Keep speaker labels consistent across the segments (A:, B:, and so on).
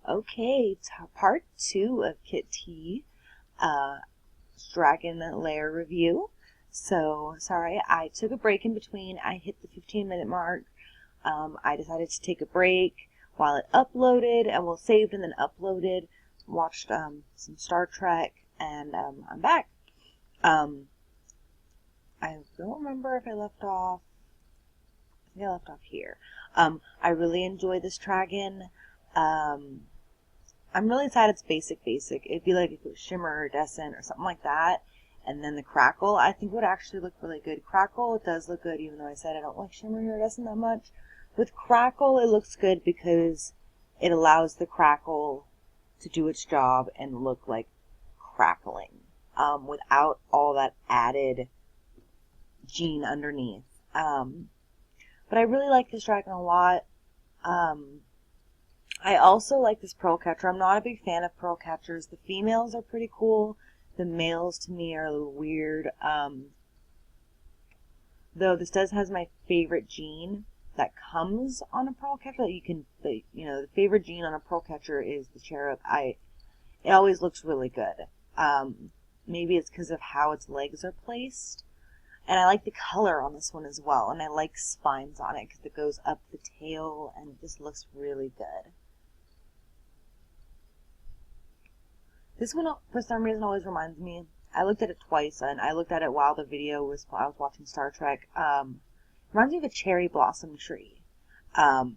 A: Okay, part 2 of KiTeas Dragon Lair review. So, sorry, I took a break in between. I hit the 15-minute mark. I decided to take a break while it uploaded, and saved and then uploaded. Watched some Star Trek, and I'm back. I don't remember if I left off. I think I left off here. I really enjoy this dragon. I'm really sad it's basic. It'd be like if it was shimmer or iridescent or something like that. And then the crackle, I think, would actually look really good. Crackle, it does look good, even though I said I don't like shimmer or iridescent that much. With crackle, it looks good because it allows the crackle to do its job and look like crackling, without all that added gene underneath. But I really like this dragon a lot. I also like this pearl catcher. I'm not a big fan of pearl catchers. The females are pretty cool. The males to me are a little weird. Though this does has my favorite gene that comes on a pearl catcher. That you can, the favorite gene on a pearl catcher is the cherub. It always looks really good. Maybe it's because of how its legs are placed. And I like the color on this one as well. And I like spines on it because it goes up the tail and it just looks really good. This one, for some reason, always reminds me. I looked at it twice, and I looked at it while I was watching Star Trek. Reminds me of a cherry blossom tree. I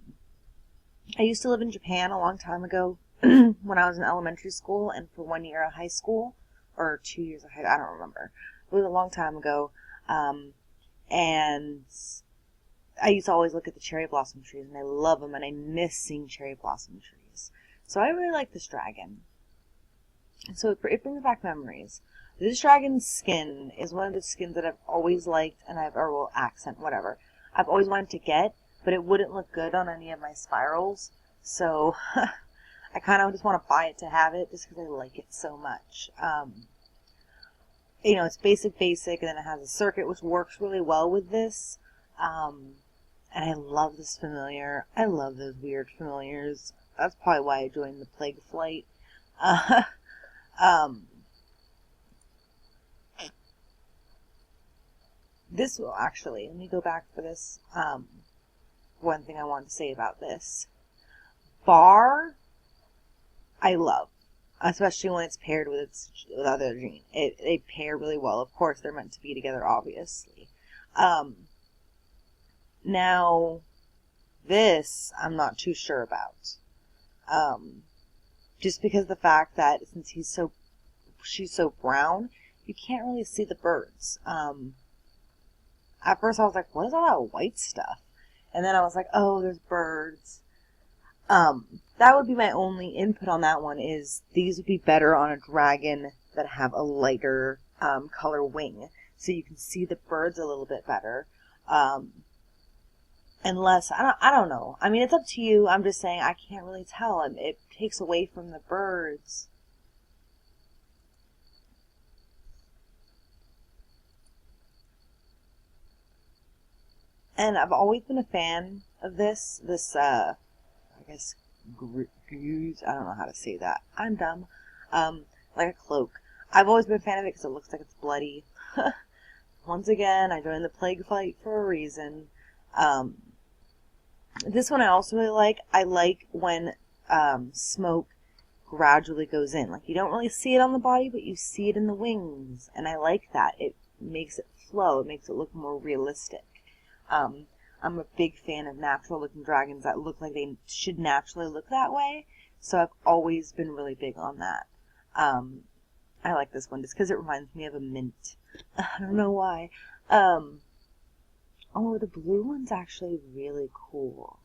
A: used to live in Japan a long time ago when I was in elementary school, and for 1 year of high school, or 2 years of high school, I don't remember. It was a long time ago. And I used to always look at the cherry blossom trees, and I love them, and I miss seeing cherry blossom trees. So I really like this dragon. So it brings back memories. This dragon's skin is one of the skins that I've always liked, and accent, whatever. I've always wanted to get, but it wouldn't look good on any of my spirals. So I kind of just want to buy it to have it, just because I like it so much. It's basic, and then it has a circuit, which works really well with this. And I love this familiar. I love those weird familiars. That's probably why I joined the Plague Flight. This will actually, let me go back for this. One thing I want to say about this. Bar, I love. Especially when it's paired with other gene. They pair really well. Of course, they're meant to be together, obviously. Now, this, I'm not too sure about. Just because of the fact that since she's so brown, you can't really see the birds. At first I was like, what is all that white stuff? And then I was like, oh, there's birds. That would be my only input on that one, is these would be better on a dragon that have a lighter color wing. So you can see the birds a little bit better. Unless, I don't know. I mean, it's up to you. I'm just saying I can't really tell. It takes away from the birds. And I've always been a fan of this, I guess, guise, I don't know how to say that. I'm dumb. Like a cloak. I've always been a fan of it because it looks like it's bloody. Once again, I joined the Plague Flight for a reason. This one I also really like. I like when smoke gradually goes in. Like, you don't really see it on the body, but you see it in the wings. And I like that. It makes it flow. It makes it look more realistic. I'm a big fan of natural-looking dragons that look like they should naturally look that way. So I've always been really big on that. I like this one just because it reminds me of a mint. I don't know why. Oh, the blue one's actually really cool.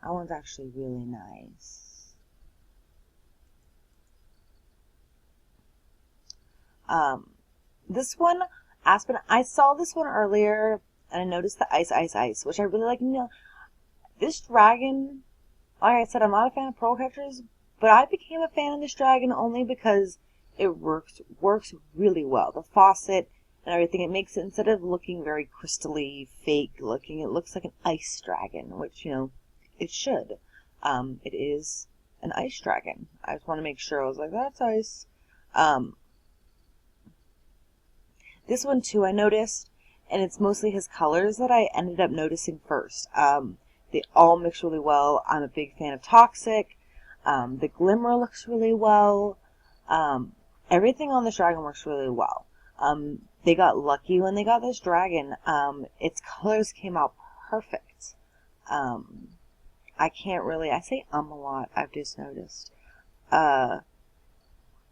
A: That one's actually really nice. This one, Aspen, I saw this one earlier, and I noticed the ice, which I really like. This dragon, like I said, I'm not a fan of pearl catchers, but I became a fan of this dragon only because it works really well. The faucet and everything, it makes it, instead of looking very crystally fake looking, it looks like an ice dragon, which, it should. It is an ice dragon. I just want to make sure. I was like, that's ice. Um, this one too I noticed, and it's mostly his colors that I ended up noticing first. They all mix really well. I'm a big fan of Toxic. The Glimmer looks really well. Everything on this dragon works really well. They got lucky when they got this dragon. Its colors came out perfect. I can't really, I say a lot, I've just noticed.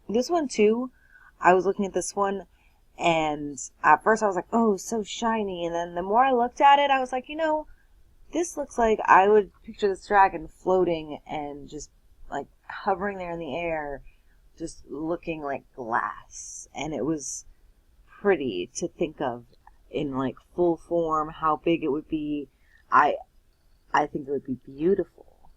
A: This one too, I was looking at this one, and at first I was like, oh, so shiny. And then the more I looked at it, I was like, this looks like I would picture this dragon floating and just like hovering there in the air, just looking like glass. And it was pretty to think of in like full form, how big it would be. I think it would be beautiful.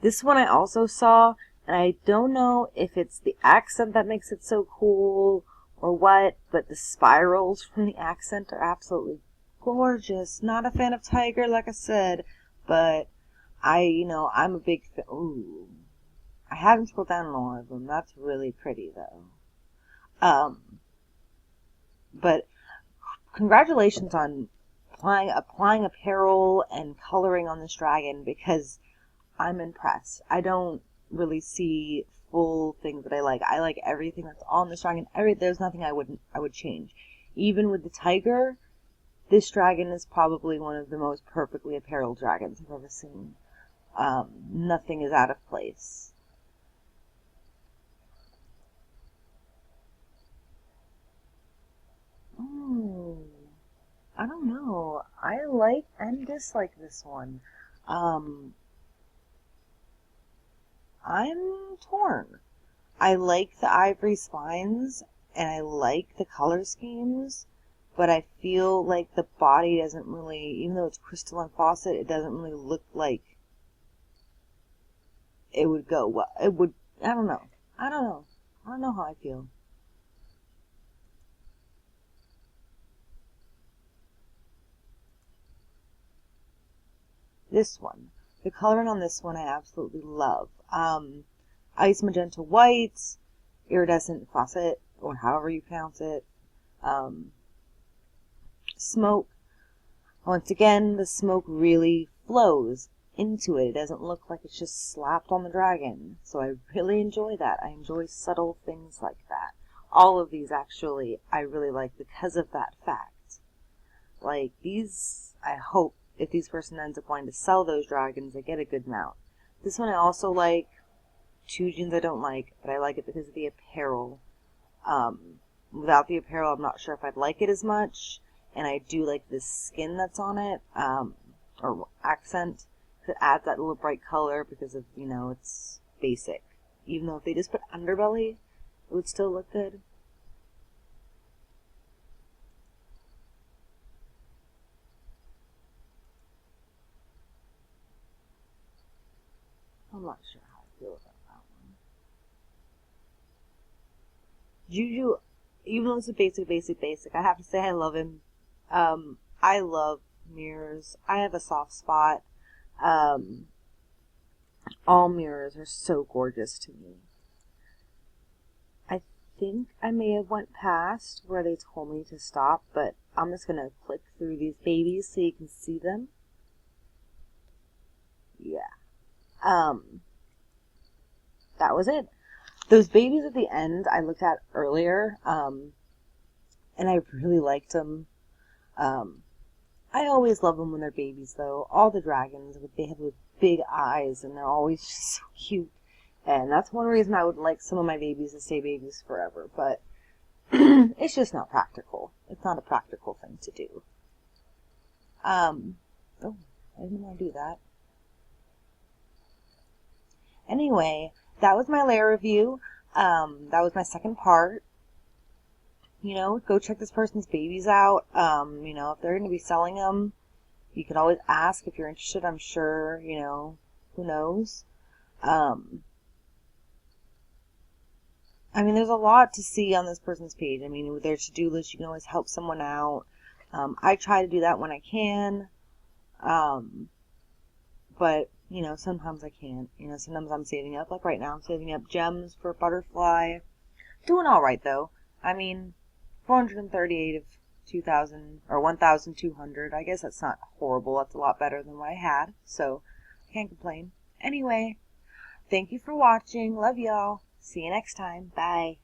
A: This one I also saw, and I don't know if it's the accent that makes it so cool or what, but the spirals from the accent are absolutely gorgeous. Not a fan of tiger, like I said, but I'm a big fan. Ooh, I haven't scrolled down on all of them. That's really pretty, though. But congratulations on applying apparel and coloring on this dragon, because I'm impressed. I don't really see full things that I like. I like everything that's on this dragon. There's nothing I would change. Even with the tiger, this dragon is probably one of the most perfectly apparelled dragons I've ever seen. Nothing is out of place. I don't know. I like and dislike this one. Um, I'm torn. I like the ivory spines and I like the color schemes, but I feel like the body doesn't really, even though it's crystalline faucet, it doesn't really look like it would go well. It would, I don't know. I don't know. I don't know how I feel. This one. The coloring on this one I absolutely love. Ice magenta white, iridescent faucet, or however you pronounce it. Smoke. Once again, the smoke really flows into it. It doesn't look like it's just slapped on the dragon. So I really enjoy that. I enjoy subtle things like that. All of these, actually, I really like because of that fact. Like, these, I hope, if these person ends up wanting to sell those dragons, they get a good amount. This one I also like. Two jeans I don't like, but I like it because of the apparel. Without the apparel, I'm not sure if I'd like it as much. And I do like this skin that's on it, or accent, that adds that little bright color because of, it's basic. Even though if they just put underbelly, it would still look good. I'm not sure how I feel about that one. Juju, even though it's a basic, I have to say I love him. I love mirrors. I have a soft spot. All mirrors are so gorgeous to me. I think I may have went past where they told me to stop, but I'm just going to click through these babies so you can see them. Yeah. That was it. Those babies at the end I looked at earlier, and I really liked them. I always love them when they're babies, though. All the dragons, they have those big eyes, and they're always just so cute. And that's one reason I would like some of my babies to stay babies forever, but it's just not practical. It's not a practical thing to do. Oh, I didn't want to do that. Anyway, that was my lair review. That was my second part. Go check this person's babies out. If they're going to be selling them, you can always ask if you're interested. I'm sure, who knows. There's a lot to see on this person's page. With their to-do list, you can always help someone out. I try to do that when I can. But you know, sometimes I can't. You know, sometimes I'm saving up. Like right now, I'm saving up gems for butterfly. Doing all right, though. I mean, 438 of 2,000, or 1,200. I guess that's not horrible. That's a lot better than what I had. So, I can't complain. Anyway, thank you for watching. Love y'all. See you next time. Bye.